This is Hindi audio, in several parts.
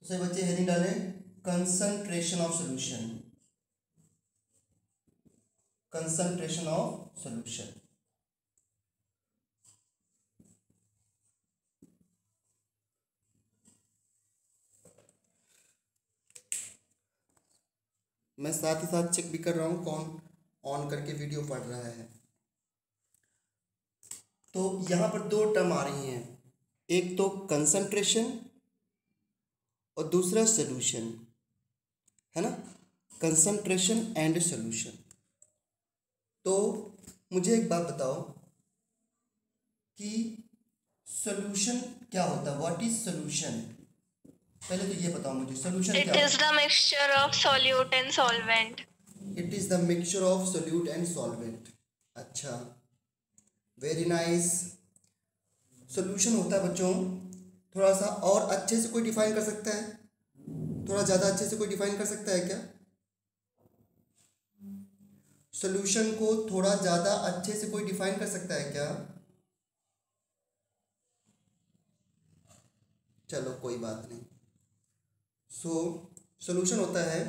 तो बच्चे हेडिंग डालें concentration of solution, concentration of solution. मैं साथ ही साथ चेक भी कर रहा हूँ कौन ऑन करके वीडियो पढ़ रहा है। तो यहाँ पर दो टर्म आ रही हैं, एक तो कंसंट्रेशन और दूसरा सॉल्यूशन, है ना, कंसंट्रेशन एंड सॉल्यूशन। तो मुझे एक बात बताओ कि सॉल्यूशन क्या होता है, व्हाट इज सॉल्यूशन? पहले तो ये बताओ मुझे सॉल्यूशन क्या होता है। It is the mixture of solute and solvent. It is the mixture of solute and solvent. अच्छा, वेरी नाइस। सॉल्यूशन होता है बच्चों, थोड़ा सा और अच्छे से कोई डिफाइन कर सकता है? थोड़ा ज़्यादा अच्छे से कोई डिफाइन कर सकता है क्या? सॉल्यूशन को थोड़ा ज़्यादा अच्छे से कोई डिफाइन कर सकता है क्या? चलो कोई बात नहीं। सॉल्यूशन होता है,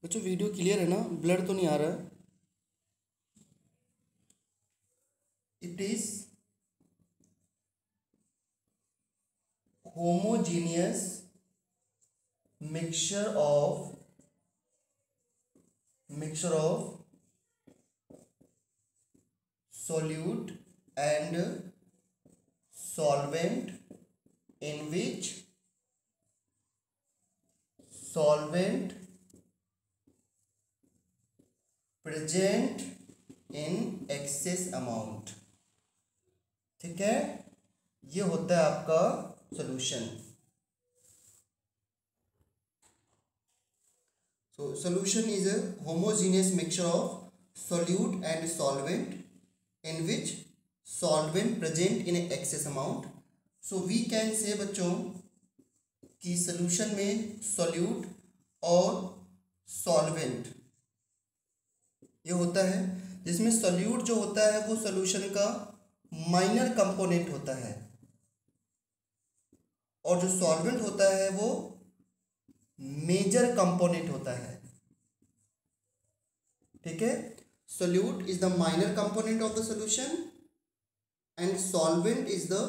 बच्चों वीडियो क्लियर है ना, ब्लर तो नहीं आ रहा है? It is homogeneous mixture of solute and solvent in which solvent present in excess amount। ठीक है, ये होता है आपका solution. So solution is a homogeneous mixture of solute and solvent in which solvent present in an excess amount। So we can say बच्चों कि solution में solute और solvent ये होता है, जिसमें solute जो होता है वो solution का माइनर कंपोनेंट होता है और जो solvent होता है वो मेजर कंपोनेंट होता है। ठीक है, solute is the minor component of the solution and solvent is the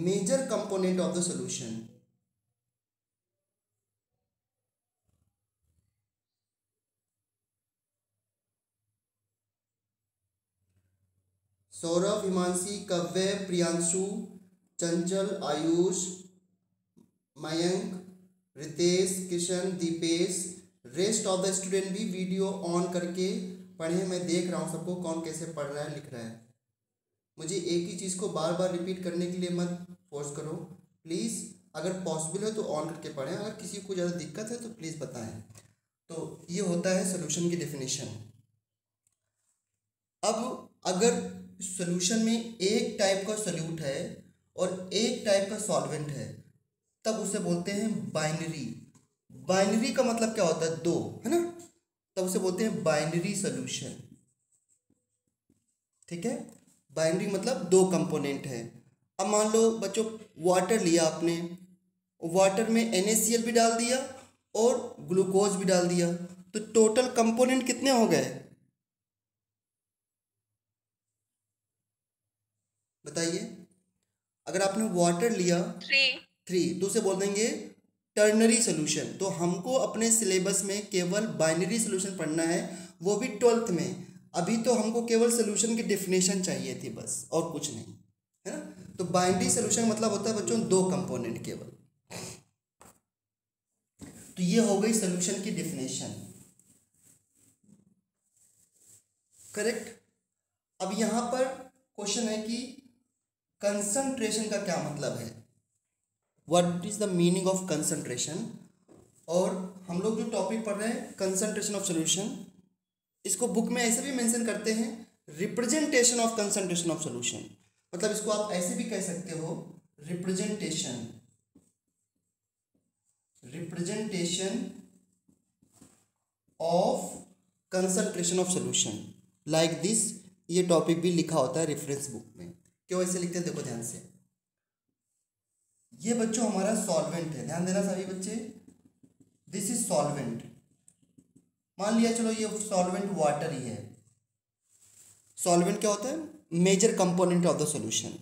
major component of the solution. Saurabh, Himanshi, Kavya, Priyanshu, Chanchal, Ayush, Mayank, Ritesh, Kishan, Deepesh, rest of the student भी वीडियो ऑन करके पढ़े। मैं देख रहा हूँ सबको कौन कैसे पढ़ रहा है, लिख रहा है। मुझे एक ही चीज़ को बार बार रिपीट करने के लिए मत फोर्स करो प्लीज़। अगर पॉसिबल है तो ऑन करके पढ़ें, अगर किसी को ज़्यादा दिक्कत है तो प्लीज़ बताएं। तो ये होता है सॉल्यूशन की डेफिनेशन। अब अगर सॉल्यूशन में एक टाइप का सॉल्यूट है और एक टाइप का सॉल्वेंट है तब उसे बोलते हैं बाइनरी। बाइनरी का मतलब क्या होता है, दो, है ना, तब उसे बोलते हैं बाइनरी सॉल्यूशन। ठीक है, बाइनरी मतलब दो कंपोनेंट है। अब मान लो बच्चों वाटर लिया आपने, वाटर में NaCl भी डाल दिया और ग्लूकोज भी डाल दिया, तो टोटल कंपोनेंट कितने हो गए बताइए? अगर आपने वाटर लिया 3 तो उसे बोल देंगे टर्नरी सोल्यूशन। तो हमको अपने सिलेबस में केवल बाइनरी सोल्यूशन पढ़ना है, वो भी 12th में। अभी तो हमको केवल सोल्यूशन की डेफिनेशन चाहिए थी बस, और कुछ नहीं, है ना। तो बाइनरी सोल्यूशन मतलब होता है बच्चों दो कंपोनेंट केवल। तो ये हो गई सोल्यूशन की डेफिनेशन, करेक्ट। अब यहाँ पर क्वेश्चन है कि कंसंट्रेशन का क्या मतलब है, what is the meaning of concentration. और हम लोग जो टॉपिक पढ़ रहे हैं कंसंट्रेशन ऑफ सॉल्यूशन, इसको बुक में ऐसे भी मेंशन करते हैं representation of concentration of solution. मतलब इसको आप ऐसे भी कह सकते हो representation of concentration of solution like this. ये टॉपिक भी लिखा होता है रेफरेंस बुक में। क्यों ऐसे लिखते हैं देखो ध्यान से। ये बच्चों हमारा सॉल्वेंट है, ध्यान देना सभी बच्चे, दिस इज सॉल्वेंट। मान लिया चलो ये सॉल्वेंट वाटर ही है। सॉल्वेंट क्या होता है? Major component of the solution.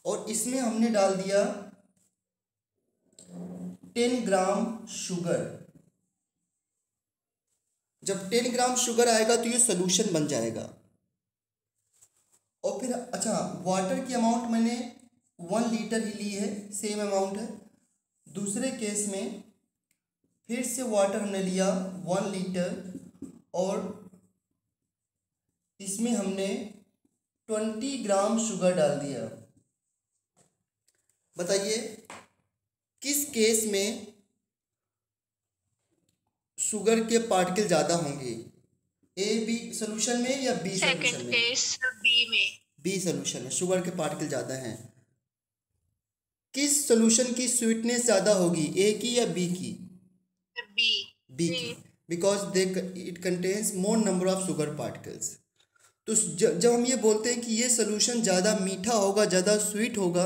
और इसमें हमने डाल दिया 10 ग्राम शुगर। जब 10 ग्राम शुगर आएगा तो ये सॉल्यूशन बन जाएगा। और फिर अच्छा, वाटर की अमाउंट मैंने 1 लीटर ही ली है, सेम अमाउंट है। दूसरे केस में फिर से वाटर हमने लिया 1 लीटर और इसमें हमने 20 ग्राम शुगर डाल दिया। बताइए किस केस में शुगर के पार्टिकल ज़्यादा होंगे, ए बी सोल्यूशन में या बी सोल्यूशन सेकंड में? केस बी में। बी सोल्यूशन में शुगर के पार्टिकल ज़्यादा हैं। किस सोल्यूशन की स्वीटनेस ज़्यादा होगी, ए की या बी की? बी। बी की, because they it contains more number of sugar particles. तो जब हम ये बोलते हैं कि ये सोल्यूशन ज़्यादा मीठा होगा, ज़्यादा स्वीट होगा,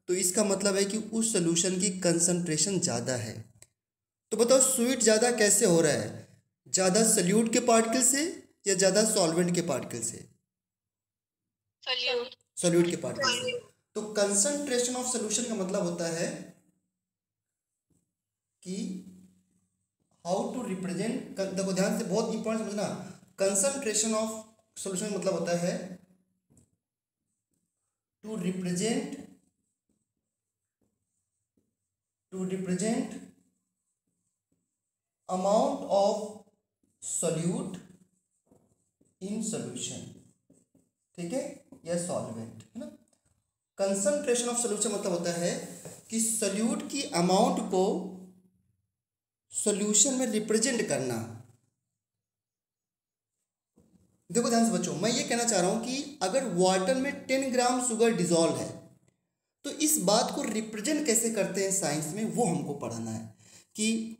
तो इसका मतलब है कि उस सोल्यूशन की कंसंट्रेशन ज़्यादा है। तो बताओ स्वीट ज़्यादा कैसे हो रहा है, ज़्यादा सल्यूट के पार्टिकल से या ज़्यादा सॉल्वेंट के पार्टिकल से? सॉल्यूट। सॉल्यूट के पार्टिकल से। तो कंसंट्रेशन ऑफ सोल्यूशन का मतलब होता है कि हाउ टू रिप्रेजेंट, देखो ध्यान से, बहुत इंपॉर्टेंट समझना, कंसंट्रेशन ऑफ सोल्यूशन का मतलब होता है to represent amount of solute in solution, ठीक है, या सॉल्वेंट, है ना। कंसंट्रेशन ऑफ सोल्यूशन मतलब होता है कि सोल्यूट की अमाउंट को सोल्यूशन में रिप्रेजेंट करना। देखो ध्यान से बच्चों, मैं ये कहना चाह रहा हूं कि अगर वाटर में 10 ग्राम शुगर डिजोल्व है तो इस बात को रिप्रेजेंट कैसे करते हैं साइंस में, वो हमको पढ़ाना है कि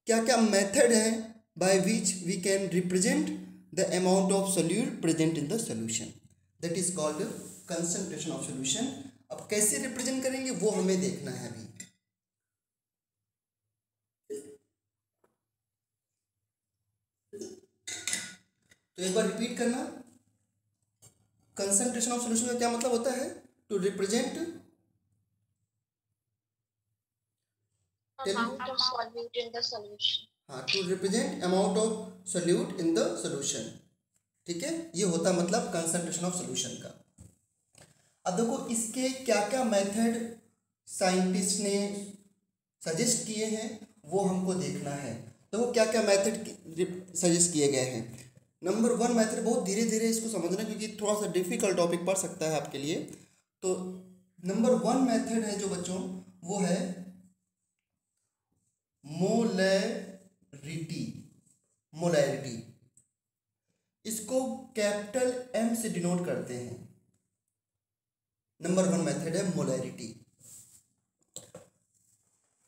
क्या क्या मेथड है by which we can represent the amount of solute present in the solution, that is called concentration of solution. अब कैसे रिप्रेजेंट करेंगे वो हमें देखना है अभी। तो एक बार रिपीट करना, कंसंट्रेशन ऑफ सोल्यूशन का क्या मतलब होता है? To represent Amount of solute in the solution. हाँ, to represent amount of solute in the solution, ठीक है, ये होता मतलब कंसंट्रेशन ऑफ सोल्यूशन का। अब देखो इसके क्या क्या मेथड साइंटिस्ट ने सजेस्ट किए हैं वो हमको देखना है। देखो क्या क्या मेथड सजेस्ट किए गए हैं। नंबर 1 मेथड, बहुत धीरे धीरे इसको समझना क्योंकि थोड़ा सा डिफिकल्ट टॉपिक पड़ सकता है आपके लिए। तो नंबर 1 मेथड है जो बच्चों, वो है मोलैरिटी। इसको कैपिटल एम से डिनोट करते हैं। नंबर 1 मेथड है मोलैरिटी,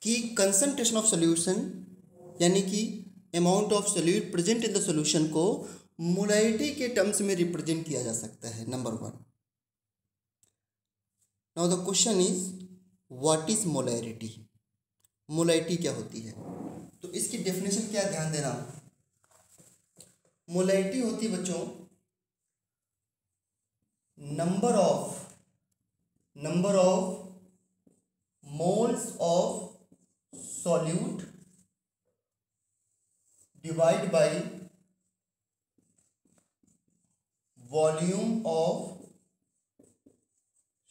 कि कंसंट्रेशन ऑफ सॉल्यूशन यानी कि amount of solute present in the solution को मोलैरिटी के टर्म्स में रिप्रेजेंट किया जा सकता है। Number 1। Now the question is what is molarity? Molarity क्या होती है? तो इसकी डेफिनेशन क्या, ध्यान देना। मोलैरिटी होती है बच्चों number of moles of solute divide by volume of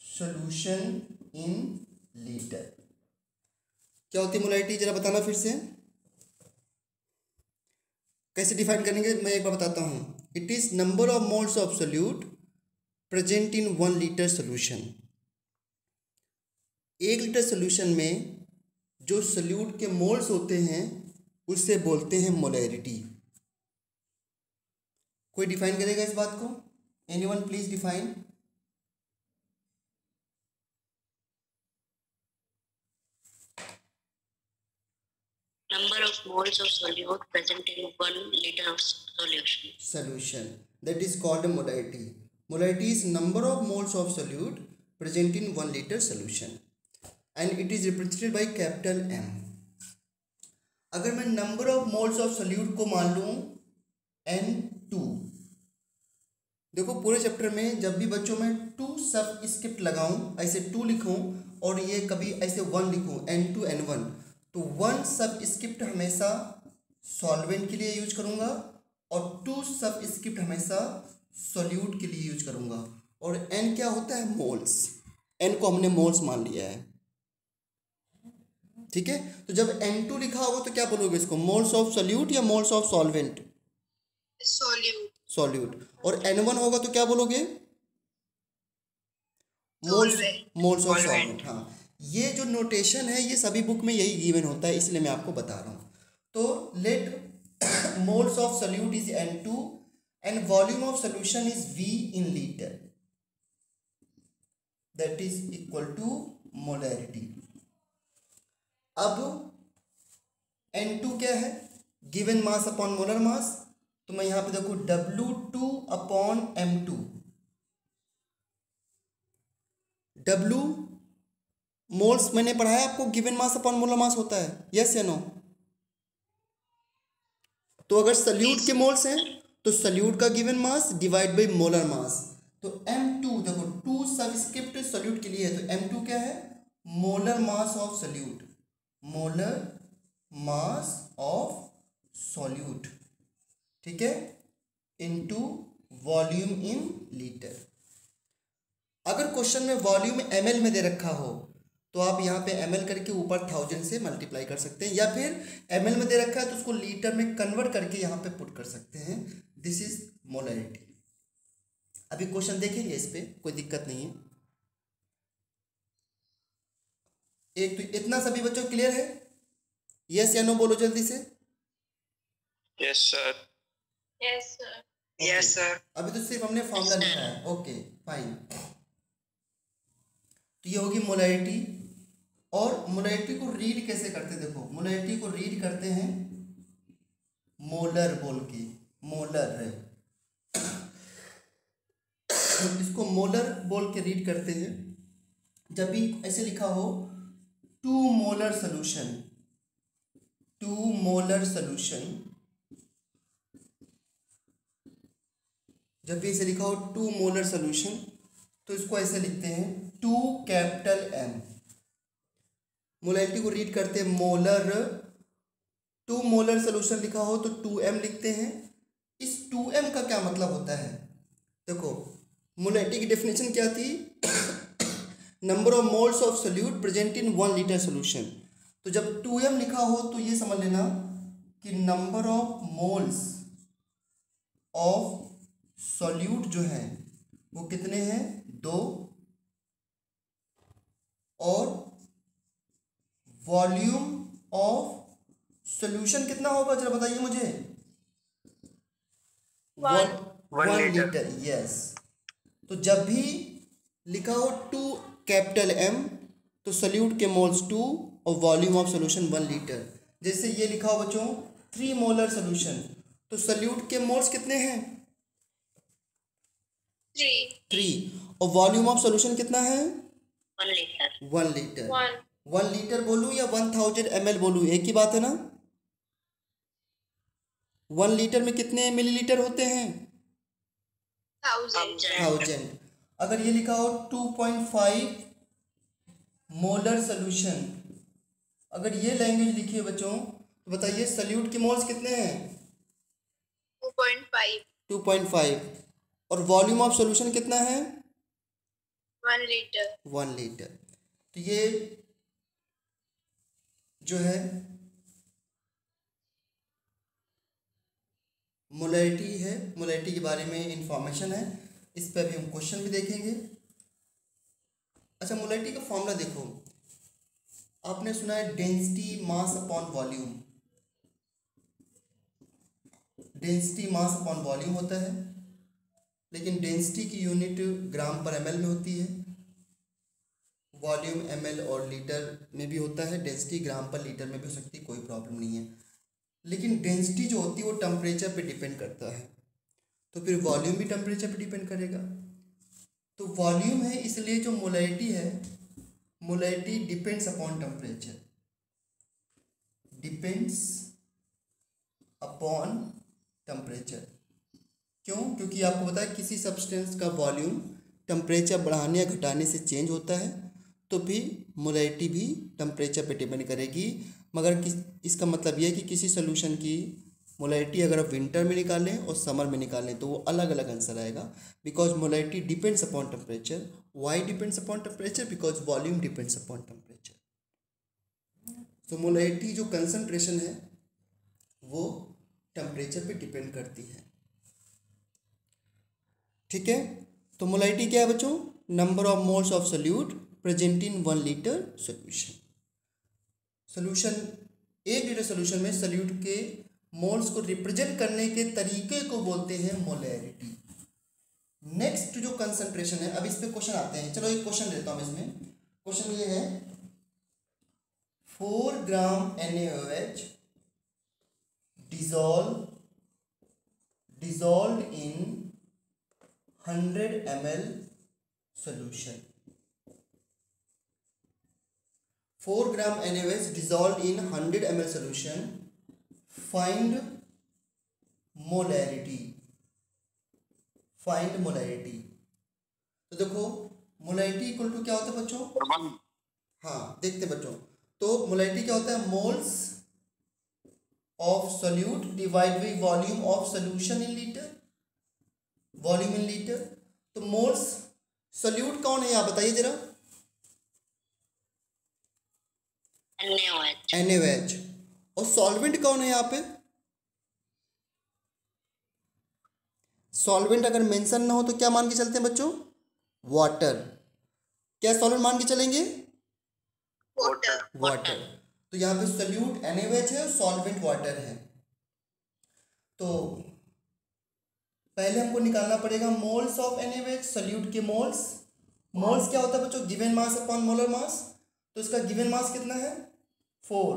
solution in litre. क्या होती है मोलैरिटी, जरा बताना फिर से, कैसे डिफाइन करेंगे मैं एक बार बताता हूँ। It is number of moles of solute present in 1 litre solution. 1 litre solution में जो सोल्यूट के मोल्स होते हैं उससे बोलते हैं मोलैरिटी। कोई डिफाइन करेगा इस बात को? Anyone please define. Number of moles of solute present in 1 liter of solution. That is called a molarity. Molarity is number of moles of solute present in 1 liter solution. And it is represented by capital M। अगर मैं number of moles of solute को मान लूँ N2, देखो पूरे चैप्टर में जब भी बच्चों मैं 2 सब स्क्रिप्ट लगाऊं, ऐसे 2 लिखूं और ये कभी ऐसे 1 लिखूं N2 N1, तो 1 सब स्क्रिप्ट हमेशा सॉल्वेंट के लिए यूज करूंगा और 2 सब स्क्रिप्ट हमेशा सोल्यूट के लिए यूज करूंगा। और N क्या होता है? मोल्स। N को हमने मोल्स मान लिया है, ठीक है। तो जब N2 लिखा होगा तो क्या बोलोगे इसको? मोल्स ऑफ सोल्यूट या मोल्स ऑफ सॉल्वेंट? सॉल्यूट। और N1 होगा तो क्या बोलोगे? Moles of solvent. हाँ, ये जो नोटेशन है ये सभी बुक में यही गिवन होता है, इसलिए मैं आपको बता रहा हूँ। तो let moles of solute is N2 and volume of solution is V in litre, that is equal to molarity. अब N2 क्या है? Given mass upon molar mass. तो मैं यहां पे देखो W2 upon M2। W moles मैंने पढ़ाया आपको, गिवन मास अपॉन मोलर मास होता है, यस या नो? तो अगर सल्यूट के मोल्स हैं तो सल्यूट का given mass divide by molar mass. तो M2 देखो 2 सबस्क्रिप्ट सल्यूट के लिए है, तो M2 क्या है? Molar mass of solute, molar mass of solute, ठीक है, इनटू वॉल्यूम इन लीटर। अगर क्वेश्चन में वॉल्यूम ml में दे रखा हो तो आप यहाँ पे ml करके ऊपर 1000 से मल्टीप्लाई कर सकते हैं, या फिर ml में दे रखा है तो उसको लीटर में कन्वर्ट करके यहाँ पे पुट कर सकते हैं। This is molarity. अभी क्वेश्चन देखेंगे, इस पे कोई दिक्कत नहीं है। एक तो इतना सभी बच्चों क्लियर है? यस या नो बोलो जल्दी से। Yes sir. Yes sir. Yes sir. अभी तो सिर्फ हमने फॉर्मूला लिखा है, ओके फाइन। तो ये होगी मोलैरिटी। और मोलैरिटी को रीड कैसे करते हैं? देखो मोलैरिटी को रीड करते हैं मोलर बोल के, मोलर है इसको मोलर बोल के रीड करते हैं। जब भी ऐसे लिखा हो 2 मोलर सोल्यूशन, 2 मोलर सोल्यूशन, जब भी ऐसे लिखा हो 2 मोलर सोल्यूशन तो इसको ऐसे लिखते हैं 2 कैपिटल M। मोलैरिटी को रीड करते हैं मोलर, 2 मोलर सोल्यूशन लिखा हो तो 2M लिखते हैं। इस 2M का क्या मतलब होता है? देखो मोलैरिटी की डेफिनेशन क्या थी? Number of moles of solute present in 1 litre solution. तो जब 2M लिखा हो तो ये समझ लेना कि number of moles of solute जो है वो कितने हैं? 2। और वॉल्यूम ऑफ सोल्यूशन कितना होगा जरा बताइए मुझे? 1 लीटर, यस। तो जब भी लिखा हो 2 कैपिटल M तो सोल्यूट के मोल्स 2 और वॉल्यूम ऑफ सोल्यूशन 1 लीटर। जैसे ये लिखा हो बच्चों 3 मोलर सोल्यूशन तो सोल्यूट के मोल्स कितने हैं? 3। और वॉल्यूम ऑफ सोल्यूशन कितना है? 1 लीटर। 1 लीटर। 1 लीटर बोलूं या 1000 ml बोलूं, एक ही बात है ना? 1 लीटर में कितने मिलीलीटर होते हैं? 1000। अगर ये लिखा हो 2.5 मोलर सोल्यूशन, अगर ये लैंग्वेज लिखी है बच्चों तो बताइए सोल्यूट के मोल्स कितने हैं? 2.5। और वॉल्यूम ऑफ सोल्यूशन कितना है? 1 लीटर। 1 लीटर। तो ये जो है मोलैरिटी है, मोलैरिटी के बारे में इंफॉर्मेशन है। इस पर अभी हम क्वेश्चन भी देखेंगे। अच्छा मोलैरिटी का फॉर्मूला देखो, आपने सुना है density mass upon volume. Density mass upon volume होता है, लेकिन डेंसिटी की यूनिट ग्राम पर ml में होती है। वॉल्यूम ml और लीटर में भी होता है, डेंसिटी ग्राम पर लीटर में भी हो सकती है, कोई प्रॉब्लम नहीं है। लेकिन डेंसिटी जो होती है वो टेम्परेचर पे डिपेंड करता है, तो फिर वॉल्यूम भी टेम्परेचर पे डिपेंड करेगा। तो वॉल्यूम है, इसलिए जो मोलैरिटी है, molality depends upon temperature, depends upon temperature. क्यों? क्योंकि आपको पता है किसी सब्सटेंस का वॉल्यूम टेम्परेचर बढ़ाने या घटाने से चेंज होता है, तो भी मोलैलिटी भी टेम्परेचर पे डिपेंड करेगी। मगर इसका मतलब यह है कि किसी सोल्यूशन की मोलैलिटी अगर आप विंटर में निकालें और समर में निकालें तो वो अलग अलग आंसर आएगा, because molality depends upon temperature. Why depends upon temperature? Because volume depends upon temperature. तो मोलैलिटी जो कंसंट्रेशन है वो टेम्परेचर पे डिपेंड करती है। ठीक है, तो मोलैलिटी क्या है बच्चों? Number of moles of solute present in 1 litre solution. Solution 1 litre solution में सोल्यूट के मोल्स को रिप्रेजेंट करने के तरीके को बोलते हैं मोलैलिटी। नेक्स्ट जो कंसंट्रेशन है, अब इस पे क्वेश्चन आते हैं। चलो एक क्वेश्चन लेता हूं इसमें। क्वेश्चन ये है 4 ग्राम NaOH dissolved in 100 ml solution। 4 gram NaOH dissolved in 100 ml solution, find molarity। Find molality. तो देखो मोलैलिटी इक्वल टू क्या होता है बच्चों? हाँ देखते हैं बच्चों। तो मोलैलिटी क्या होता है? Moles of solute divide by volume of solution in litre, volume in litre. तो मोल्स, सोल्यूट कौन है आप बताइए जरा? NaOH। और सॉल्वेंट कौन है यहाँ पे? सॉल्वेंट अगर मेंशन ना हो तो क्या मान के चलते हैं बच्चों? वाटर। क्या सॉल्वेंट मान के चलेंगे? वाटर। तो यहाँ पे सोल्यूट NaOH है, सॉल्वेंट वाटर है। तो पहले हमको निकालना पड़ेगा मोल्स ऑफ NaOH, सोल्यूट के मोल्स। मोल्स क्या होता है बच्चों? Given mass upon molar mass. तो इसका गिवन मास कितना है? 4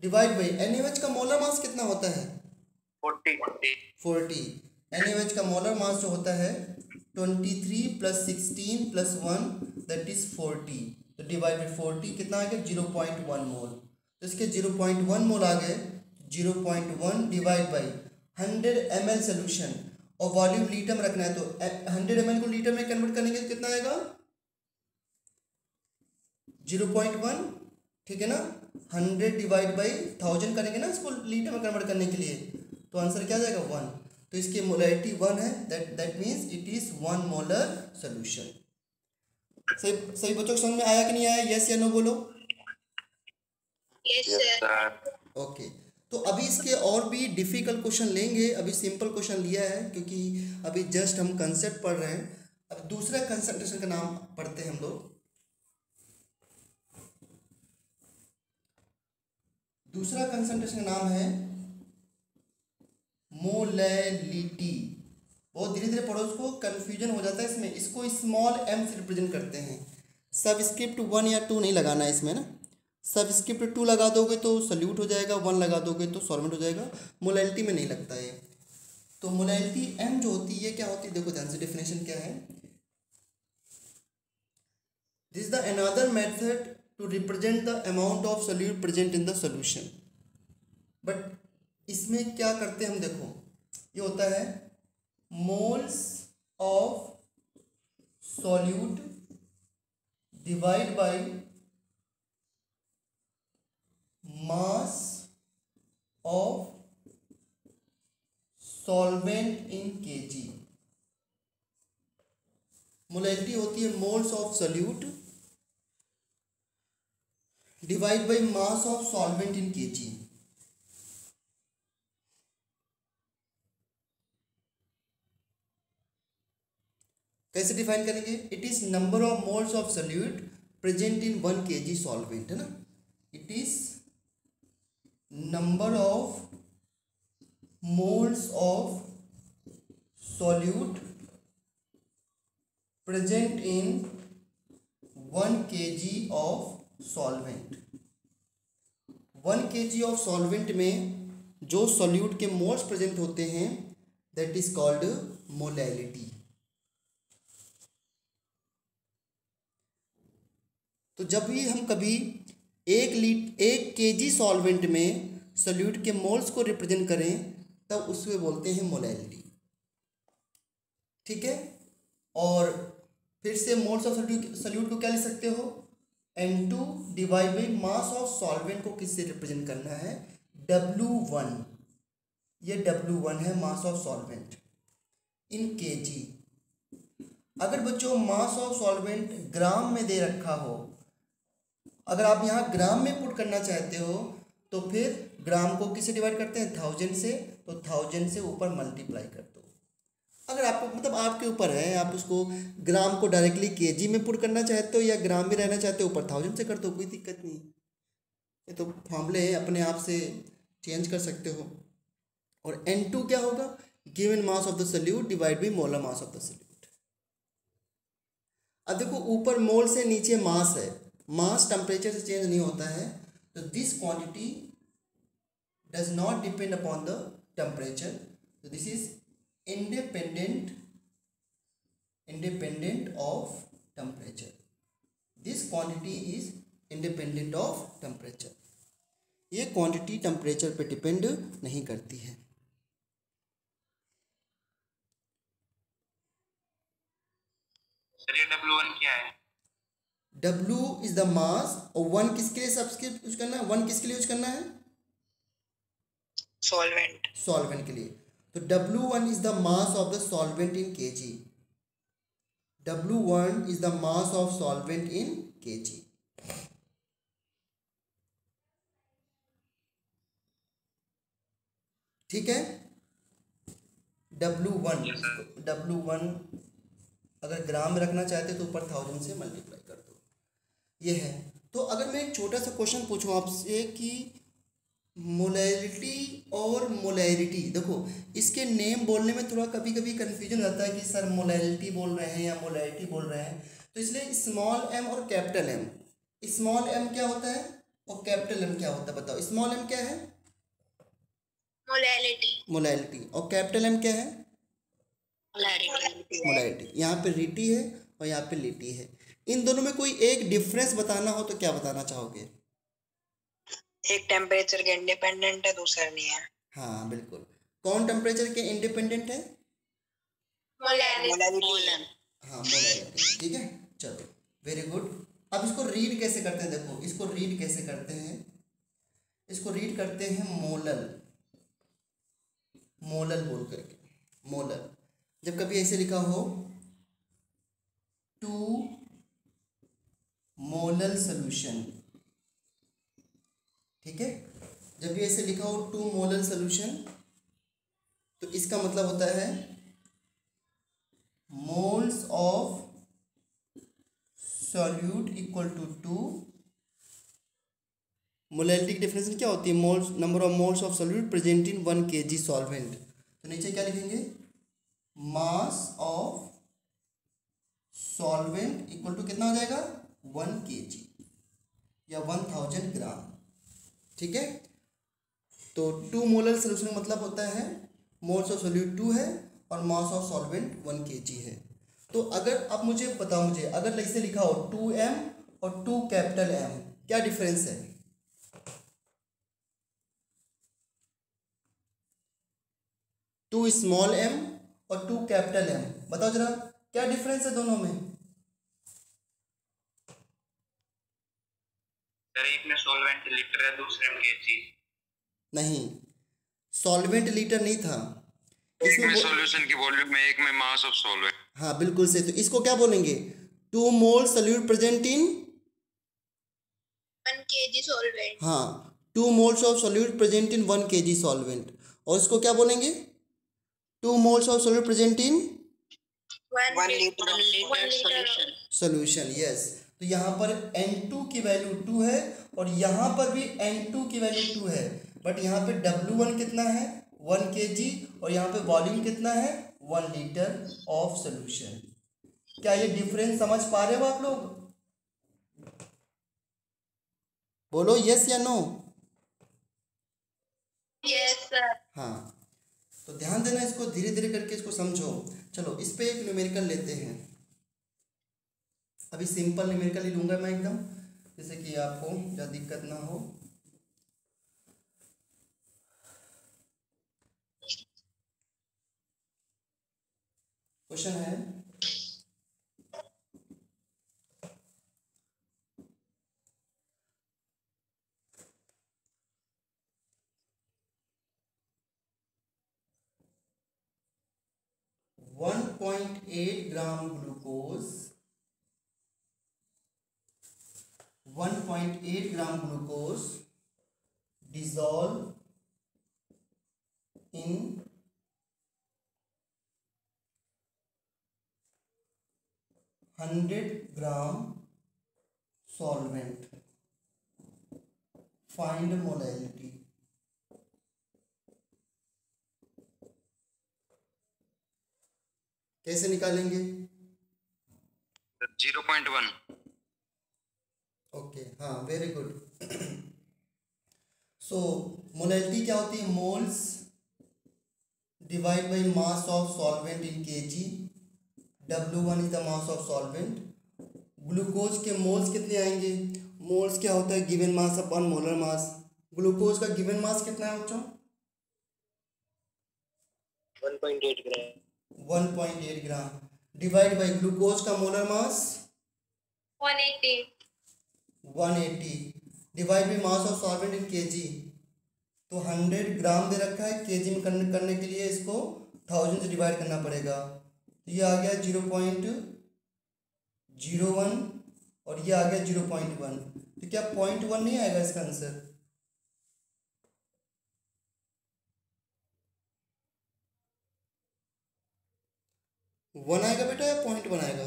डिवाइड बाई NaOH का मोलर मास कितना होता है? 40। NaOH का मोलर मास जो होता है 23 + 16 + 1 दैट इज 40। तो डिवाइड बाई 40 कितना आ गया? 0.1 मोल। तो इसके 0.1 मोल आ गए। 0.1 डिवाइड बाई 100 ml सोल्यूशन, और वॉल्यूम लीटर में रखना है तो 100 ml को लीटर में कन्वर्ट करेंगे तो कितना आएगा? 0.1। ठीक है ना? 100 डिवाइड बाई 1000 करेंगे ना इसको लीटर में कन्वर्ट करने के लिए, तो आंसर क्या आ जाएगा? 1। तो इसकी मोलैलिटी 1 है, that means it is 1 molar solution. सही बच्चों समझ में आया कि नहीं आया? यस या नो बोलो। Yes sir. ओके, तो अभी इसके और भी डिफिकल्ट क्वेश्चन लेंगे। अभी सिंपल क्वेश्चन लिया है क्योंकि अभी जस्ट हम कंसेप्ट पढ़ रहे हैं। अब दूसरा कंसंट्रेशन का नाम पढ़ते हैं हम लोग। दूसरा कंसंट्रेशन का नाम है मोलैलिटी। बहुत धीरे धीरे पढ़ो, उसको कंफ्यूजन हो जाता है इसमें। इसको स्मॉल m से रिप्रेजेंट करते हैं। सबस्क्रिप्ट 1 या 2 नहीं लगाना है इसमें ना। सबस्क्रिप्ट 2 लगा दोगे तो सोल्यूट हो जाएगा, 1 लगा दोगे तो सॉल्वेंट हो जाएगा। मोलैलिटी में नहीं लगता है। तो मोलैलिटी m जो होती है क्या होती है? देखो ध्यान से डेफिनेशन क्या है। This is the another method to represent the amount of solute present in the solution. But इसमें क्या करते हैं हम, देखो ये होता है moles of solute divide by mass of solvent in kg। Molality होती है moles of solute divide by mass of solvent in kg। कैसे डिफाइन करेंगे? It is number of moles of solute present in 1 kg solvent, है ना। It is number of moles of solute present in 1 kg of solvent. 1 kg of solvent में जो सोल्यूट के मोल्स प्रेजेंट होते हैं दैट इज कॉल्ड मोलैलिटी। तो जब भी हम कभी 1 kg सॉल्वेंट में सोल्यूट के मोल्स को रिप्रेजेंट करें तब उसमें बोलते हैं मोलैलिटी। ठीक है, और फिर से मोल्स ऑफ सोल्यूट को क्या लिख सकते हो, N2 divide by mass of solvent को किससे रिप्रेजेंट करना है, W1। ये W1 है मास ऑफ सॉल्वेंट इन kg। अगर बच्चों मास ऑफ सॉल्वेंट ग्राम में दे रखा हो, अगर आप यहाँ ग्राम में पुट करना चाहते हो तो फिर ग्राम को किससे डिवाइड करते हैं, 1000 से, तो 1000 से ऊपर मल्टीप्लाई कर दो। अगर आपको मतलब आपके ऊपर है, आप उसको ग्राम को डायरेक्टली केजी में पुट करना चाहते हो या ग्राम में रहना चाहते हो, ऊपर 1000 से कर दो, कोई दिक्कत नहीं। ये तो फॉर्मूले हैं, अपने आप से चेंज कर सकते हो। और N2 क्या होगा, given mass of the solute divide by molar mass of the solute. अब देखो ऊपर मोल से नीचे मास है, मास टेम्परेचर से चेंज नहीं होता है, तो this quantity does not depend upon the temperature, तो this is independent of temperature. This quantity is independent of temperature. ये क्वांटिटी टेम्परेचर पे डिपेंड नहीं करती है। सर ये W1 क्या है? W इज द मास, और 1 किसके लिए सब्सक्रिप्ट यूज करना है, 1 किसके लिए यूज करना है, सॉल्वेंट के लिए। तो W1 is the mass of the solvent in kg. W1 is the mass of solvent in kg. ठीक है, W1 अगर ग्राम में रखना चाहते तो ऊपर 1000 से मल्टीप्लाई कर दो, ये है। तो अगर मैं एक छोटा सा क्वेश्चन पूछूं आपसे कि मोलैलिटी और मोलैरिटी, देखो इसके नेम बोलने में थोड़ा कभी कभी कन्फ्यूजन रहता है कि सर मोलैलिटी बोल रहे हैं या मोलैरिटी बोल रहे हैं, तो इसलिए स्मॉल m और कैपिटल M, स्मॉल m क्या होता है और कैपिटल M क्या होता है, बताओ। स्मॉल m क्या है, मोलैलिटी, और कैपिटल M क्या है, मोलैरिटी। यहाँ पे रीटी है और यहाँ पे लिटी है। इन दोनों में कोई एक डिफरेंस बताना हो तो क्या बताना चाहोगे? एक टेम्परेचर के इंडिपेंडेंट है, दूसरा नहीं है। हाँ बिल्कुल, कौन टेम्परेचर के इंडिपेंडेंट है, मोलैरिटी। हाँ मोलैरिटी, ठीक है, चलो वेरी गुड। अब इसको रीड कैसे करते हैं, देखो इसको रीड कैसे करते हैं, इसको रीड करते हैं मोलल बोल करके, मोलल। जब कभी ऐसे लिखा हो 2 मोलल सोल्यूशन, ठीक है, जब भी ऐसे लिखा हो 2 मोलल सोल्यूशन, तो इसका मतलब होता है moles of solute equal to 2। Molality की डेफिनेशन क्या होती है, moles, number of moles of solute present in 1 kg solvent. तो नीचे क्या लिखेंगे, mass of solvent equal to कितना हो जाएगा, 1 kg या 1000 ग्राम, ठीक है। तो 2 मोलर सोल्यूशन का मतलब होता है मोल्स ऑफ सोल्यूट 2 है और मास ऑफ सॉल्वेंट 1 kg है। तो अगर आप मुझे बताओ, मुझे अगर ऐसे लिखा हो 2m और 2 कैपिटल M, क्या डिफरेंस है, 2 स्मॉल m और 2 कैपिटल M, बताओ जरा क्या डिफरेंस है दोनों में? एक में सॉल्वेंट लीटर है, दूसरे में केजी। नहीं, सॉल्वेंट लीटर नहीं था, इसमें सॉल्यूशन की वॉल्यूम में, एक में मास ऑफ सॉल्वेंट। हाँ बिल्कुल से, तो इसको क्या बोलेंगे, 2 mole solute present in 1 kg solvent. हाँ, 2 moles of solute present in 1 kg solvent. और इसको क्या बोलेंगे, 2 moles of solute present in 1 litre solution. Yes, तो यहाँ पर N2 की वैल्यू 2 है और यहाँ पर भी N2 की वैल्यू 2 है, बट यहाँ पे W1 कितना है, 1 kg, और यहाँ पे वॉल्यूम कितना है, 1 लीटर ऑफ सोल्यूशन। क्या ये डिफरेंस समझ पा रहे हो आप लोग? बोलो यस या नो। Yes sir. हाँ, तो ध्यान देना, इसको धीरे धीरे करके इसको समझो। चलो इस पे एक न्यूमेरिकल लेते हैं, अभी सिंपल न्यूमेरिकल ही लूँगा मैं एकदम। जिससे कि आपको ज़्यादा दिक्कत ना हो। क्वेश्चन है 1.8 gram glucose 1.8 gram glucose dissolve in 100 gram solvent. Find molality. कैसे निकालेंगे? 0.1। ओके, हाँ, वेरी गुड। सो मोलैलिटी क्या होती है? Moles divide by mass of solvent in KG. W1 is the mass of solvent. Glucose के मोल्स कितने आएंगे? मोल्स क्या होता है? गिवन मास अपॉन मोलर मास। ग्लूकोज का गिवन मास कितना है बच्चों? 1.8 ग्राम। 1.8 ग्राम डिवाइड बाई ग्लूकोज का molar mass 180 180 divide by mass of solvent in KG. तो 100 ग्राम दे रखा है, केजी में करने के लिए इसको 1000 से डिवाइड करना पड़ेगा। तो ये आ गया 0.01 और ये आ गया 0.1। तो क्या 0.1 नहीं आएगा इसका आंसर? वन आएगा बेटा या 0.1 आएगा?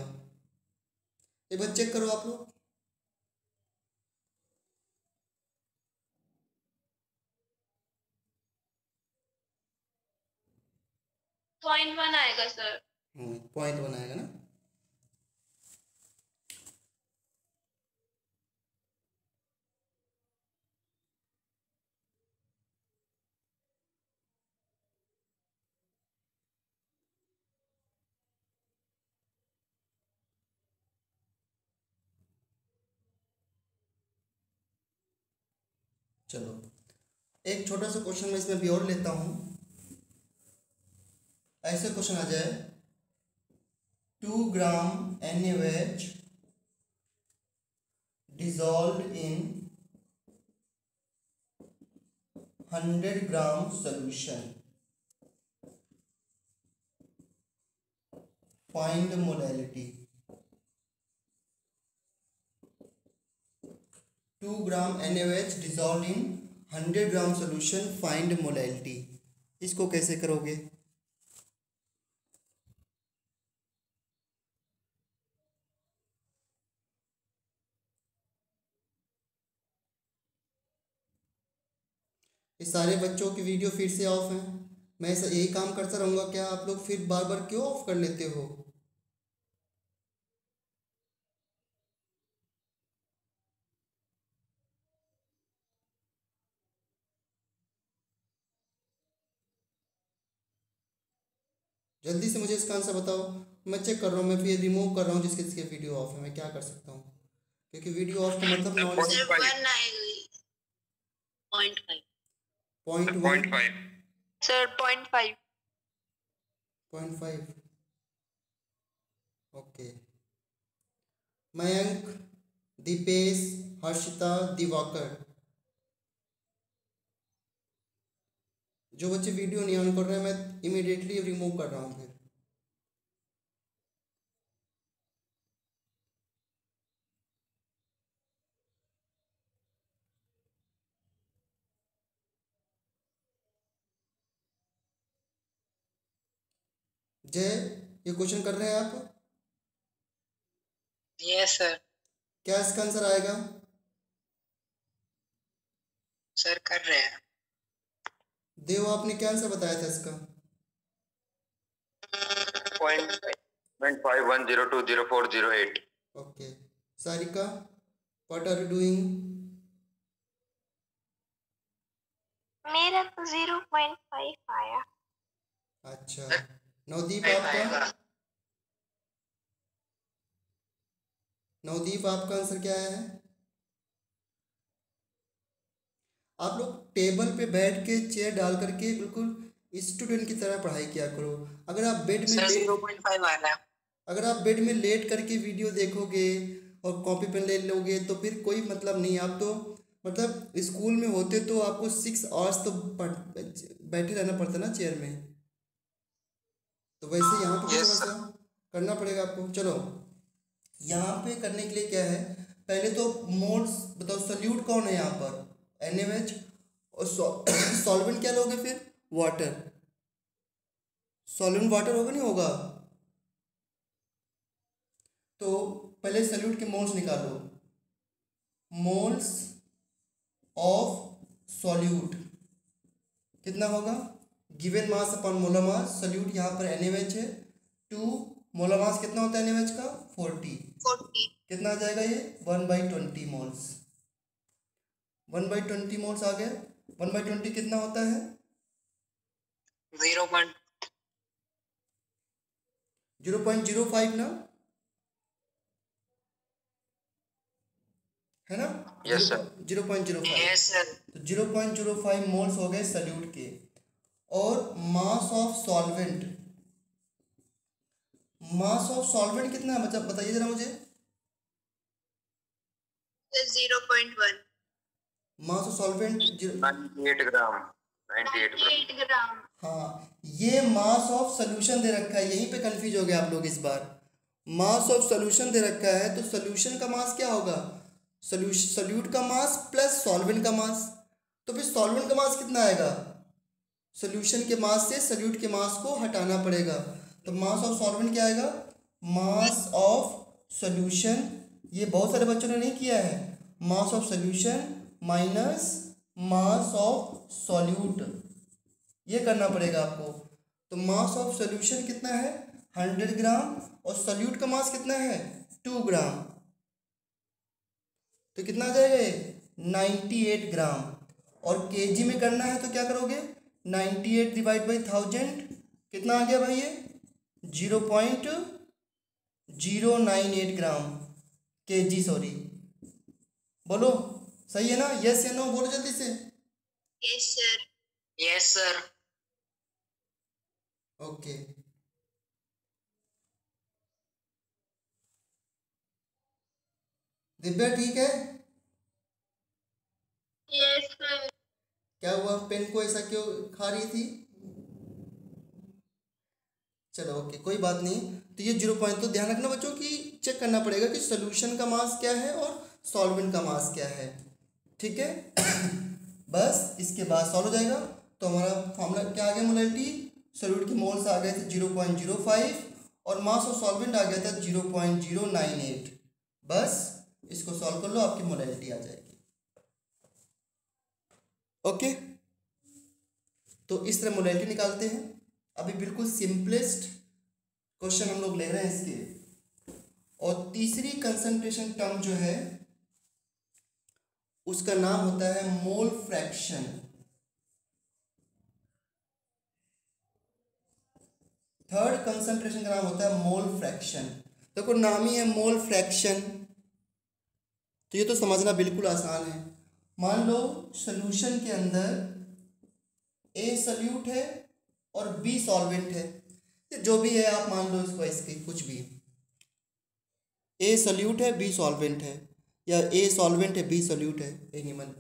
एक बार चेक करो आप लोग। पॉइंट 1 आएगा सर। 0.1 आएगा ना। चलो एक छोटा सा क्वेश्चन मैं इसमें भी और लेता हूँ। ऐसे क्वेश्चन आ जाए 2 ग्राम NaOH dissolved in 100 gram solution. Find molality. 2 gram NaOH dissolved in 100 gram solution. Find molality. इसको कैसे करोगे? ये सारे बच्चों की वीडियो फिर से ऑफ हैं। मैं ऐसा यही काम करता रहूँगा क्या? आप लोग फिर बार बार क्यों ऑफ कर लेते हो? जल्दी से मुझे इसका आंसर बताओ। मैं चेक कर रहा हूँ, मैं फिर रिमूव कर रहा हूँ जिसके जिसके वीडियो ऑफ है। मैं क्या कर सकता हूँ? क्योंकि वीडियो ऑफ का मतलब knowledge 0.5 sir 0.5 0.5। Okay. Mayank, Dipesh, Harshita, Diwakar, जो बच्चे वीडियो नहीं ऑन कर रहे हैं मैं इमीडिएटली रिमूव कर रहा हूँ। फिर जय, ये क्वेश्चन कर रहे हैं आप? Yes sir. क्या इसका आंसर आएगा? सर कर रहे हैं। देव, आपने क्या आंसर बताया था इसका? 0.51020408। Okay. Sarika, what are you doing? मेरा तो 0.5 आया। अच्छा। नवदीप आपका? नवदीप आपका आंसर क्या है? आप लोग टेबल पे बैठ के चेयर डाल करके बिल्कुल स्टूडेंट की तरह पढ़ाई किया करो। अगर आप बेड में सर 0.5 आ रहा है। अगर आप बेड में लेट करके वीडियो देखोगे और कॉपी पेन ले लोगे तो फिर कोई मतलब नहीं। आप तो मतलब स्कूल में होते तो आपको 6 आवर्स तो बैठे रहना पड़ता ना चेयर में, तो वैसे यहाँ पे थोड़ा सा करना पड़ेगा आपको। चलो यहाँ पे करने के लिए क्या है, पहले तो मोल्स बताओ, सल्यूट कौन है यहाँ पर, NaOH, और सॉल्वेंट क्या लोगे फिर, वाटर। सॉल्वेंट वाटर होगा नहीं होगा, तो पहले सल्यूट के मोल्स निकालो। मोल्स ऑफ सॉल्यूट कितना होगा, given mass upon molar mass. Solute यहाँ पर NaOH है, 2 मोलर मास कितना होता है NaOH का, 40। कितना आ जाएगा ये, 1/20 मोल्स। 1/20 मोल्स आ गया। 1/20 कितना होता है, 0.05 ना, है ना। Yes sir. 0.05। Yes sir. तो 0.05 मोल्स हो गए सल्यूट के। और मास of solvent, mass of solvent कितना है बच्चा, बताइए जरा मुझे। 0.1। मास ऑफ सॉल्वेंट 98 ग्राम। 98 ग्राम। हाँ, ये मास ऑफ सोल्यूशन दे रखा है, यहीं पे कंफ्यूज हो गए आप लोग इस बार। मास ऑफ सोल्यूशन दे रखा है तो सोल्यूशन का मास क्या होगा, सल्यूट का मास प्लस सॉल्वेंट का मास। तो फिर सॉल्वेंट का मास कितना आएगा, सोल्यूशन के मास से सल्यूट के मास को हटाना पड़ेगा। तो मास ऑफ सॉल्वेंट क्या आएगा, मास ऑफ सोल्यूशन, ये बहुत सारे बच्चों ने नहीं किया है, mass of solution minus mass of solute, ये करना पड़ेगा आपको। तो मास ऑफ सोल्यूशन कितना है, 100 ग्राम, और सॉल्यूट का मास कितना है, 2 ग्राम। तो कितना आ जाएगा ये, 98 ग्राम। और केजी में करना है तो क्या करोगे, 98 डिवाइड बाई 1000, कितना आ गया भाई ये, 0.098 ग्राम केजी, सॉरी। बोलो सही है ना, यस या नो, बोलो जल्दी से। Yes sir. Yes sir. Okay, Divya ठीक है। Yes sir. क्या हुआ, पेन को ऐसा क्यों खा रही थी। चलो ओके, कोई बात नहीं। तो ये 0 तो ध्यान रखना बच्चों कि चेक करना पड़ेगा कि सोल्यूशन का मास क्या है और सॉल्वेंट का मास क्या है, ठीक है। बस इसके बाद सॉल्व हो जाएगा। तो हमारा फॉर्मूला क्या आ गया, मोलैलिटी, सॉल्यूट के मोल्स आ गए थे 0.05 और मास ऑफ सॉल्वेंट आ गया था 0.098। बस इसको सॉल्व कर लो, आपकी मोलैलिटी आ जाएगी। ओके, तो इस तरह मोलैलिटी निकालते हैं। अभी बिल्कुल सिंपलेस्ट क्वेश्चन हम लोग ले रहे हैं इसके। और तीसरी कंसंट्रेशन टर्म जो है उसका नाम होता है मोल फ्रैक्शन। थर्ड कंसंट्रेशन का नाम होता है मोल फ्रैक्शन। देखो नाम ही है मोल फ्रैक्शन, तो ये तो समझना बिल्कुल आसान है। मान लो सॉल्यूशन के अंदर A सॉल्यूट है और B सॉल्वेंट है, जो भी है आप मान लो इसको, इसके कुछ भी, A सॉल्यूट है B सॉल्वेंट है, या A सॉल्वेंट है B सॉल्यूट है, एनिमल।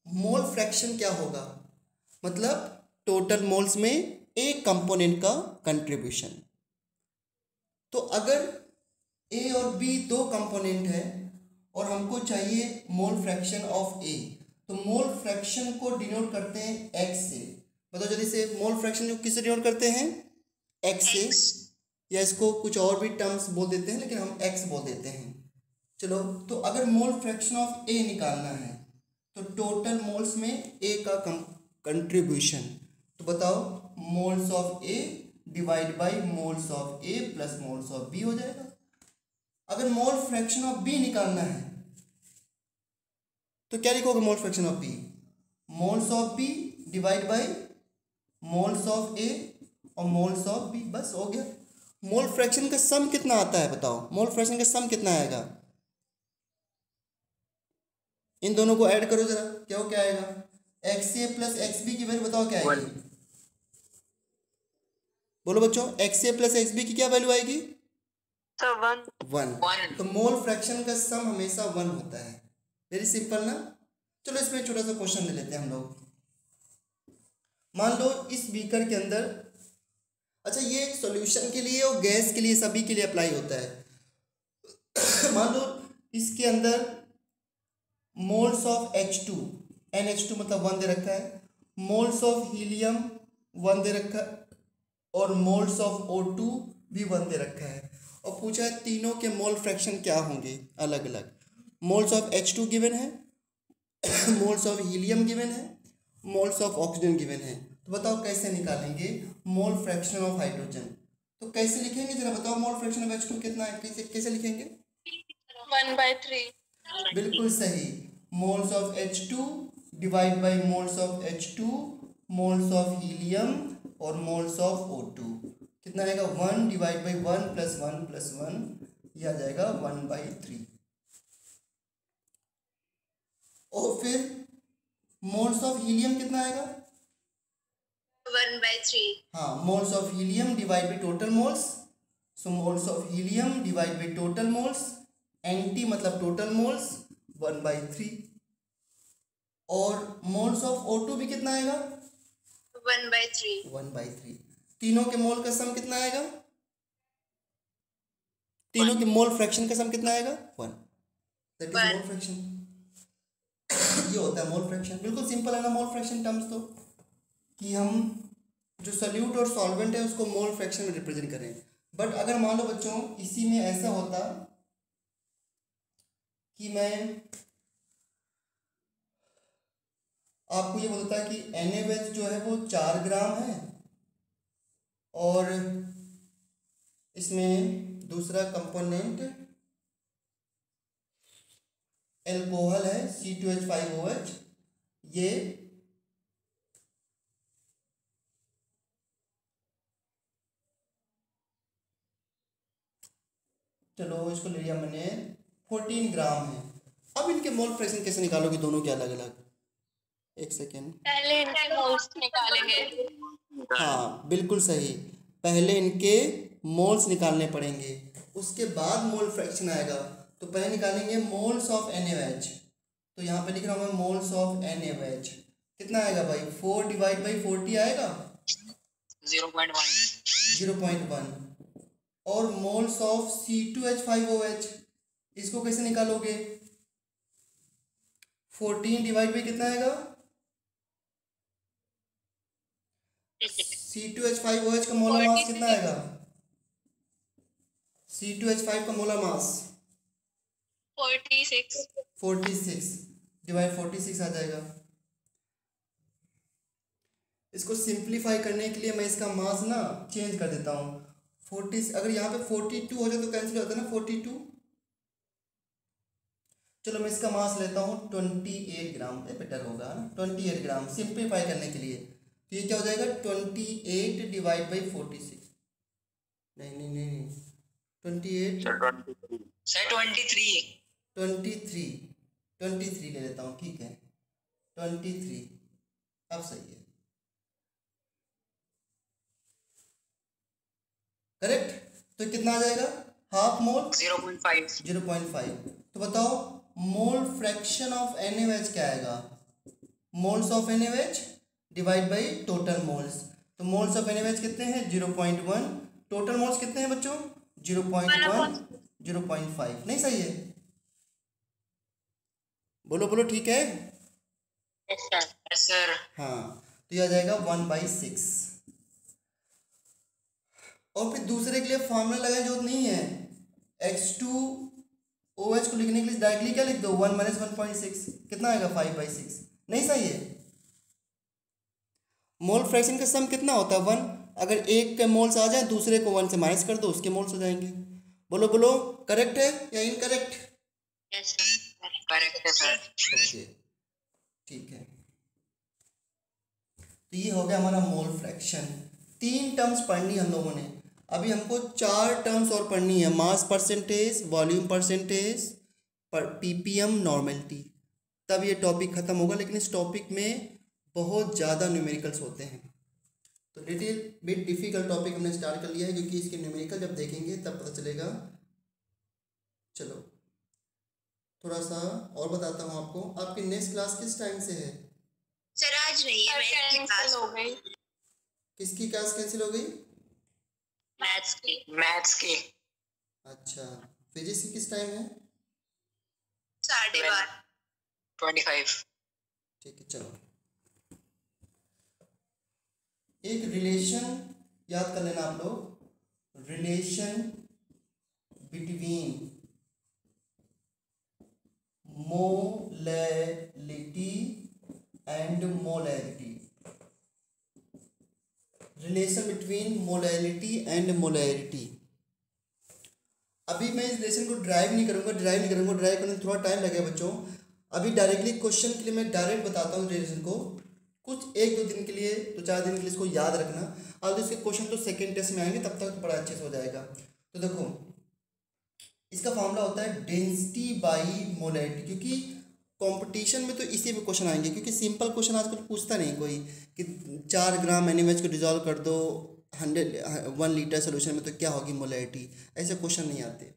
मोल फ्रैक्शन क्या होगा, मतलब टोटल मोल्स में एक कंपोनेंट का कंट्रीब्यूशन। तो अगर A और B दो कंपोनेंट है और हमको चाहिए मोल फ्रैक्शन ऑफ A, तो मोल फ्रैक्शन को डिनोट करते हैं X से। बताओ जल्दी से, मोल फ्रैक्शन को किससे डिनोट करते हैं, X से, या इसको कुछ और भी टर्म्स बोल देते हैं लेकिन हम X बोल देते हैं। चलो, तो अगर मोल फ्रैक्शन ऑफ A निकालना है तो टोटल मोल्स में A का कंट्रीब्यूशन, तो बताओ moles of A divide by moles of A plus moles of B हो जाएगा। अगर मोल फ्रैक्शन ऑफ B निकालना है तो क्या लिखोगे, mole fraction of B, moles of B divide by moles of A और मोल्स ऑफ B, बस हो गया। मोल फ्रैक्शन का सम कितना आता है बताओ, मोल फ्रैक्शन का सम कितना आएगा, इन दोनों को ऐड करो जरा, क्या आएगा? XA प्लस XB की वैल्यू बताओ क्या आएगी? बोलो बच्चों, XA प्लस XB की क्या वैल्यू आएगी? वन। तो मोल फ्रैक्शन का सम हमेशा 1 होता है। वेरी सिंपल ना। चलो इसमें एक छोटा सा क्वेश्चन ले लेते हैं हम लोग। मान लो इस बीकर के अंदर, अच्छा ये सॉल्यूशन के लिए और गैस के लिए सभी के लिए अप्लाई होता है। मान लो इसके अंदर मोल्स ऑफ H2, NH2 मतलब 1 दे रखा है, मोल्स ऑफ हीलियम 1 दे रखा है, और मोल्स ऑफ O2 भी 1 दे रखा है, और पूछा है तीनों के मोल फ्रैक्शन क्या होंगे अलग अलग। मोल्स ऑफ H2 गिवन है, मोल्स ऑफ हीलियम गिवन है, मोल्स ऑफ ऑक्सीजन गिवन है। तो बताओ कैसे निकालेंगे मोल फ्रैक्शन ऑफ हाइड्रोजन? तो कैसे लिखेंगे जरा बताओ, मोल फ्रैक्शन ऑफ H2 कितना है, कैसे लिखेंगे? 1/3। बिल्कुल सही। Moles of H2 divide by moles of H2, moles of helium और मोल्स ऑफ O2 कितना आएगा? 1 डिवाइड बाई 1 प्लस 1 प्लस 1, यह आ जाएगा 1/3। और फिर मोल्स ऑफ हीलियम कितना आएगा? 1/3। हाँ, moles of helium divide by total moles, so moles of helium divide by total moles, NT मतलब टोटल मोल्स 1/3। और मोल्स ऑफ O2 भी कितना आएगा? 1/3। 1/3। तीनों के मोल का सम कितना आएगा? तीनों के मोल फ्रैक्शन का सम कितना आएगा? 1। That is mole fraction. ये होता है मोल फ्रैक्शन। बिल्कुल सिंपल है ना मोल फ्रैक्शन टर्म्स तो, कि हम जो सॉल्यूट और सॉल्वेंट है उसको मोल फ्रैक्शन में रिप्रेजेंट करें। बट अगर मान लो बच्चों इसी में ऐसा होता कि मैं आपको ये बोलता कि NaOH जो है वो 4 ग्राम है, और इसमें दूसरा कंपोनेंट एल्कोहल है C2H5OH, ये चलो इसको ले लिया मैंने 14 ग्राम है। अब इनके मोल फ्रैक्शन कैसे निकालोगे दोनों के अलग अलग? एक सेकेंड, पहले इनके मोल्स निकालेंगे। हाँ बिल्कुल सही, पहले इनके मोल्स निकालने पड़ेंगे, उसके बाद मोल फ्रैक्शन आएगा। तो पहले निकालेंगे मोल्स ऑफ NaOH। तो यहाँ पे लिख रहा हूँ मैं मोल्स ऑफ NaOH कितना आएगा भाई? 4 डिवाइड बाई 40 आएगा 0.1। और मोल्स ऑफ C2H5OH इसको कैसे निकालोगे? 14 डिवाइड बाई कितना आएगा? C2H5OH का मोलर मास कितना आएगा? C2H5 का मोलर मास 46 डिवाइड 46 आ जाएगा। इसको सिंप्लीफाई करने के लिए मैं इसका मास ना चेंज कर देता हूँ। 40 अगर यहाँ पे 42 हो जाए तो कैंसिल होता है ना 42। चलो मैं इसका मास लेता हूँ 28 ग्राम, बेटर होगा ना 28 ग्राम सिंप्लीफाई करने के लिए। तो ये क्या हो जाएगा 28 डिवाइड बाई 46। नहीं 23 ले लेता हूँ, ठीक है 23 अब सही है करेक्ट। तो कितना आ जाएगा? Half mole 0.5। तो बताओ मोल फ्रैक्शन ऑफ NaOH क्या आएगा? Moles of NaOH divide by total moles. तो मोल्स ऑफ NaOH कितने हैं? 0.1। टोटल मोल्स कितने हैं बच्चों? 0.1 0.5। नहीं सही है? बोलो ठीक है? Yes sir. हाँ, तो यह आ जाएगा 1/6। और फिर दूसरे के लिए फॉर्मूला लगाने जरूरत नहीं है। H2OH को लिखने के लिए डायरेक्टली क्या लिख दो 1 - 1.6 कितना आएगा? 5/6। नहीं सही है? मोल फ्रैक्शन का सम कितना होता है? 1। अगर एक के मोल्स आ जाए दूसरे को 1 से माइनस कर दो, उसके मोल्स हो जाएंगे। बोलो करेक्ट है या इनकरेक्ट? यस सर, करेक्ट है सर। ओके ठीक है। तो ये हो गया हमारा मोल फ्रैक्शन। 3 टर्म्स पढ़नी हम लोगों ने, अभी हमको 4 टर्म्स और पढ़नी है। Mass percentage, volume percentage, ppm, normality, तब ये टॉपिक ख़त्म होगा, लेकिन इस टॉपिक में बहुत ज़्यादा न्यूमेरिकल्स होते हैं, तो लिटिल बिट डिफ़िकल्ट टॉपिक हमने स्टार्ट कर लिया है, क्योंकि इसके न्यूमेरिकल जब देखेंगे तब पता चलेगा। चलो थोड़ा सा और बताता हूँ आपको। आपकी नेक्स्ट क्लास किस टाइम से है? सर आज नहीं है, कैंसिल हो गई। किसकी क्लास कैंसिल हो गई? मैथ्स की। अच्छा, फिजिक्स की किस टाइम है? 12:30। 25। ठीक है, चलो एक रिलेशन याद कर लेना आप लोग, relation between molality and molarity. Relation between molality and molarity. अभी मैं इस रिलेशन को ड्राइव नहीं करूँगा, ड्राइव करने में थोड़ा टाइम लगेगा बच्चों। अभी डायरेक्टली क्वेश्चन के लिए मैं डायरेक्ट बताता हूँ रिलेशन को। कुछ 1-2 दिन के लिए, 2-4 दिन के लिए इसको याद रखना, और इसके क्वेश्चन तो सेकेंड टेस्ट में आएंगे, तब तक तो बड़ा अच्छे से हो जाएगा। तो देखो इसका फॉर्मूला होता है डेंसिटी बाई मोलैरिटी, क्योंकि कंपटीशन में तो इसी पे क्वेश्चन आएंगे, क्योंकि सिंपल क्वेश्चन आजकल पूछता नहीं कोई कि 4 ग्राम NaOH को डिजॉल्व कर दो 1 लीटर सोल्यूशन में तो क्या होगी मोलैरिटी, ऐसे क्वेश्चन नहीं आते।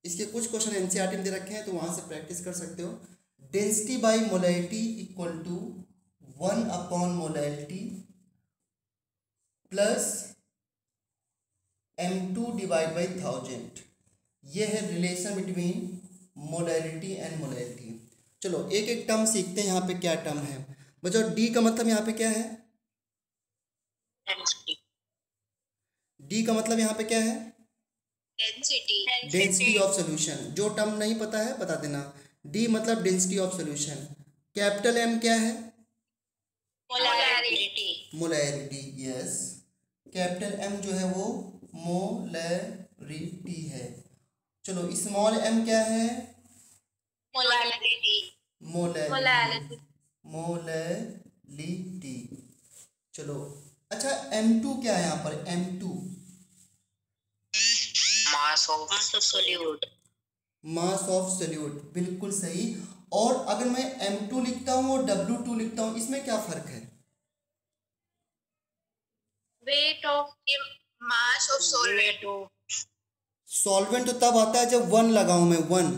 इसके कुछ क्वेश्चन NCERT में दे रखे हैं, तो वहाँ से प्रैक्टिस कर सकते हो। Density by molarity equal to one by molarity plus M2 divide by 1000। ये है relation between molarity and molarity. चलो एक एक टर्म सीखते हैं। यहाँ पे क्या टर्म है बच्चों? डी का मतलब यहाँ पे क्या है? डी का मतलब यहाँ पे क्या है? Density of solution. जो टर्म नहीं पता है बता देना। डी मतलब density of solution. Capital M क्या है? मोलैरिटी। यस, कैपिटल एम जो है वो मोलैरिटी है। चलो स्मॉल एम क्या है? मोलैलिटी। चलो अच्छा M2 क्या है यहाँ पर? M2 mass of solute. बिल्कुल सही। और अगर मैं M2 लिखता हूँ और W2 लिखता हूँ, इसमें क्या फर्क है? Weight of mass of solvent. Solvent तो तब आता है जब 1 लगाऊं मैं 1।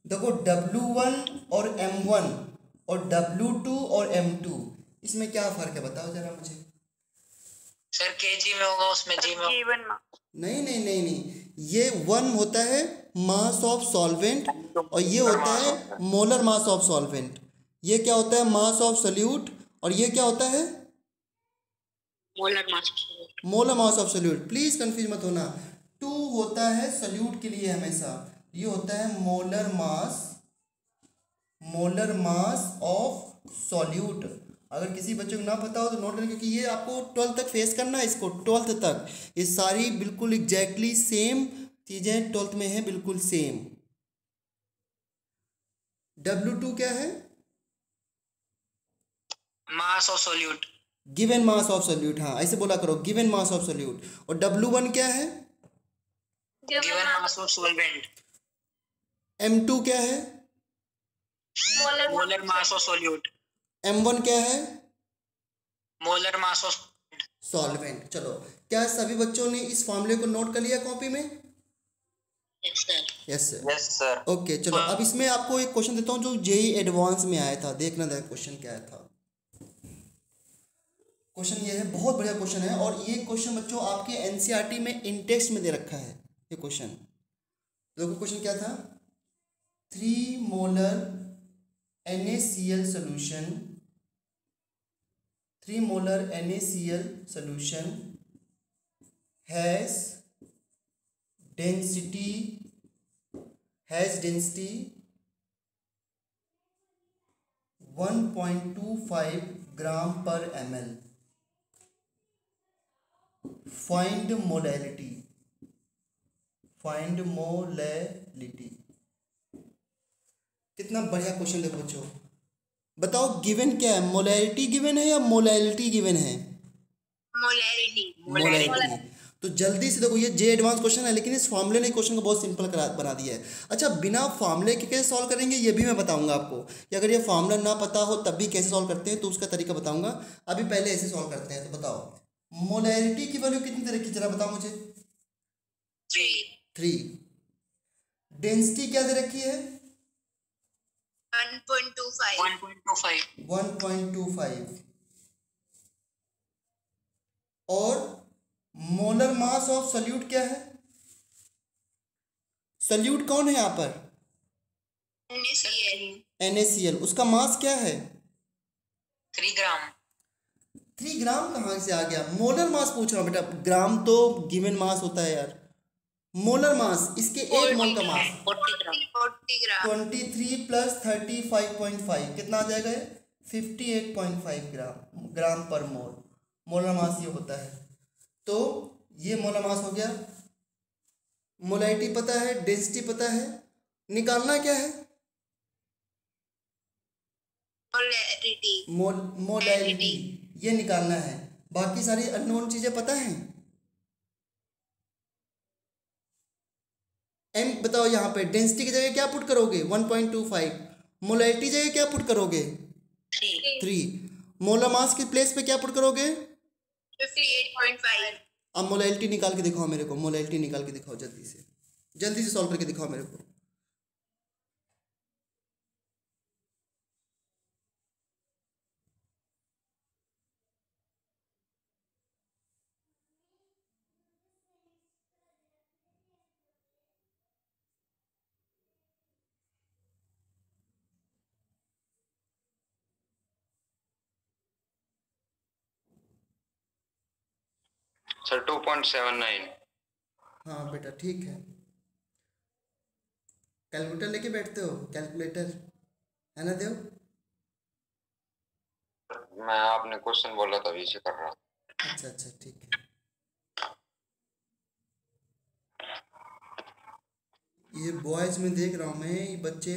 देखो W1 और M1 और W2 और M2, इसमें क्या फर्क है बताओ जरा मुझे। सर केजी में होगा, उसमें जी में होगा। नहीं, ये 1 होता है मास ऑफ सॉल्वेंट और ये होता है मोलर मास ऑफ सॉल्वेंट। ये क्या होता है? Mass of solute. और ये क्या होता है? Molar mass of solute. Please confuse मत होना। 2 होता है सोल्यूट के लिए हमेशा, ये होता है मोलर मास ऑफ सॉल्यूट। अगर किसी बच्चे को ना पता हो तो नोट करें, क्योंकि ये आपको 12th तक फेस करना है। इसको 12th तक ये सारी बिल्कुल एग्जैक्टली सेम चीजें 12th में है, बिल्कुल सेम। W2 क्या है? Mass of solute. Given mass of solute. हाँ ऐसे बोला करो, गिवन मास ऑफ सोल्यूट। और W1 क्या है? Given mass of solvent. M2 क्या है? Molar mass of solute. M1 क्या है? Molar mass of solvent. चलो क्या सभी बच्चों ने इस फॉर्मूले को नोट कर लिया कॉपी में? Yes sir. ओके चलो अब इसमें आपको एक क्वेश्चन देता हूँ जो जेईई एडवांस में आया था। देखना था क्वेश्चन क्या आया था। क्वेश्चन ये है, बहुत बढ़िया क्वेश्चन है, और ये क्वेश्चन बच्चों आपके एनसीईआरटी में इंटेक्स्ट में दे रखा है। ये क्वेश्चन देखो, क्वेश्चन क्या था? 3 molar NaCl solution, 3 molar NaCl solution has density 1.25 gram per ml. Find molality. कितना बढ़िया क्वेश्चन देखो बच्चों। बताओ गिवन क्या है? मोलैरिटी गिवन है या मोलैलिटी गिवन है? मोलैरिटी। मोलैरिटी। तो तो जल्दी से देखो, ये जे एडवांस क्वेश्चन है लेकिन इस फॉर्मूले ने क्वेश्चन को बहुत सिंपल बना दिया है। अच्छा, बिना फॉर्मूले के कैसे सॉल्व करेंगे ये भी मैं बताऊंगा आपको, कि अगर ये फॉर्मूला ना पता हो तब भी कैसे सॉल्व करते हैं तो उसका तरीका बताऊंगा। अभी पहले ऐसे सॉल्व करते हैं। तो बताओ मोलैरिटी की वैल्यू कितनी तरह की, जरा बताओ मुझे। 3। डेंसिटी क्या दे रखी है? 1.25। और मोलर मास ऑफ सॉल्यूट क्या है? सॉल्यूट कौन है यहाँ पर? NaCl। उसका मास क्या है? 3 ग्राम। 3 ग्राम कहाँ से आ गया? मोलर मास पूछ रहा हूँ बेटा, ग्राम तो गिवन मास होता है यार। मोलर मास, इसके 1 मोल का मास 40 ग्राम। 23 + 35.5 कितना आ जाएगा? 58.5 ग्राम पर मोल। मोलर मास ये होता है। तो ये मोलर मास हो गया। मोलैरिटी पता है, डेंसिटी पता है, निकालना क्या है? मोलैरिटी ये निकालना है। बाकी सारी अननोन चीजें पता हैं। एम बताओ, यहाँ पे डेंसिटी की जगह क्या पुट करोगे? 1.25। मोलैरिटी जगह क्या पुट करोगे? 3। मोलर मास के प्लेस पे क्या पुट करोगे? 58.5। अब मोलैरिटी निकाल के दिखाओ मेरे को, मोलैरिटी निकाल के दिखाओ जल्दी से सॉल्व करके दिखाओ मेरे को। सर 2.79। हाँ बेटा ठीक है। कैलकुलेटर लेके बैठते हो? कैलकुलेटर है ना देव? मैं आपने क्वेश्चन बोला था इसे कर रहा। अच्छा ठीक है। ये बॉयज़ में देख रहा हूँ मैं, ये बच्चे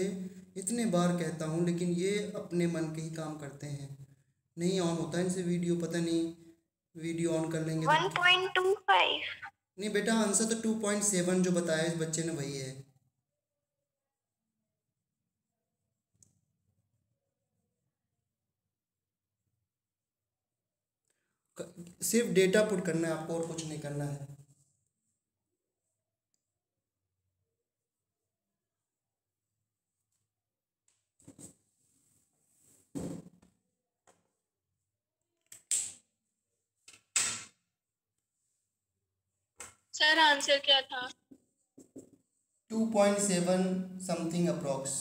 इतने बार कहता हूँ लेकिन ये अपने मन के ही काम करते हैं। नहीं ऑन होता है इनसे वीडियो, पता नहीं वीडियो ऑन कर लेंगे 1.25। नहीं बेटा, आंसर तो 2.7 जो बताया इस बच्चे ने वही है। सिर्फ डेटा पुट करना है आपको और कुछ नहीं करना है। सर आंसर क्या था? 2.7 समथिंग अप्रॉक्स।